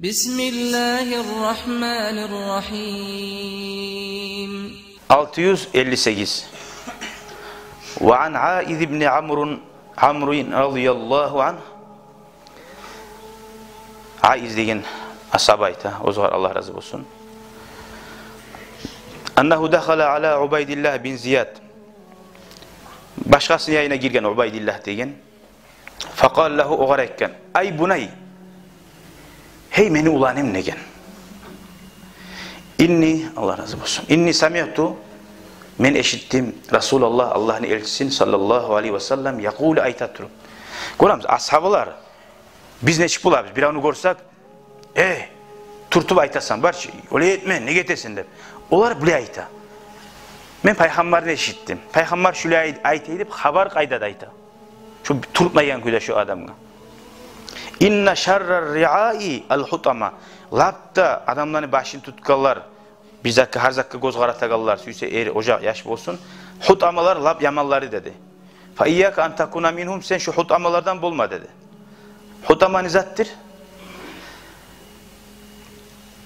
Bismillahirrahmanirrahim. 658. Ve an Aiz ibn Amr radıyallahu anh. Aiz degen ashab ayta, ozgar Allah razı olsun. Annahu dakhala ala Ubaydillah bin Ziyad. Başkasının yayına girgen Ubaydillah degen. Faqal lahu ogar ekken. Ay bunay. Hey meni ulanem negen. İnni, Allah razı olsun. İnni sami'tu, men eşittim Resulullah Allah'ın elçisin sallallahu aleyhi ve sellem yakulu aytatru. Göremiz ashabılar biz ne çık bulabız bir onu görsak turtup aytasan barçı öyle etme ne getesin dep. Olar bile ayta. Men peygamberini eşittim. Peygamber şöyle ayta edip haber kayda ayta. Şu turtmayan kuyda şu adamga. İnna şerrer ri'ai al-hutama. Lapta adamların başını tutkallar. Bizakka har zakka göz qaratagallar. Süyse eri ocaq yaş olsun. Hutamalar lap yamalları dedi. Fa iyyaka an takuna minhum, sen şu hutamalardan bulma dedi. Hutama ne zattir?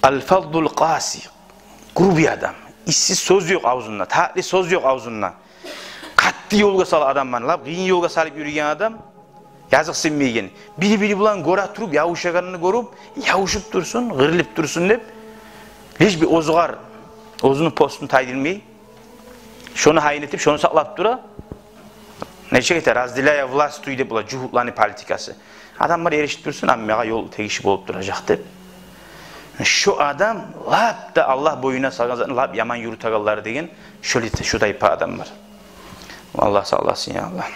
Al-faddul qasi. Grubi adam. İşsiz söz yok ağzında. Tatlı söz yok ağzında. Katli yolga sal adam bana. Lap qiyin yolga salıp yürüyen adam. Yazık sinmeygen. Biri bulan gora turup, yavuşaganını görüp, yavuşup dursun, gırılıp dursun dep. Hiç bir ozgar, ozunun postunu taydilmeyi, şunu hain etip, şunu saklap dura. Neçe getir, razdilaya vlastuyu dep bula, cuhutlani politikası. Adamlar erişip dursun, ammaga yol tegişip olup duracak dep. Şu adam, lap da Allah boyuna salgan, lap yaman yurutagallar degen, şu taypa adam var. Allah sallasın ya Allah.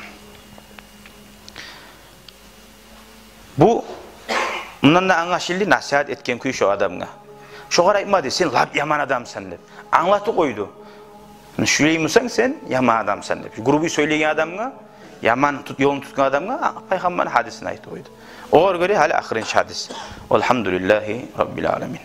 Bu, bundan da anlaşıldı, nasihat etken kuyu şu adamga. Şu kadar aytmadı, sen lap yaman adamsan dep. Anlatı koydu. Şüleymusan sen yaman adamsan dep. Grubu söyleyen adamga, yaman yolunu tutkan adamga, Peygamber'in hadisini aytı koydu. Oğur göre hala ahirinci hadis. Elhamdülillahi Rabbil alemin.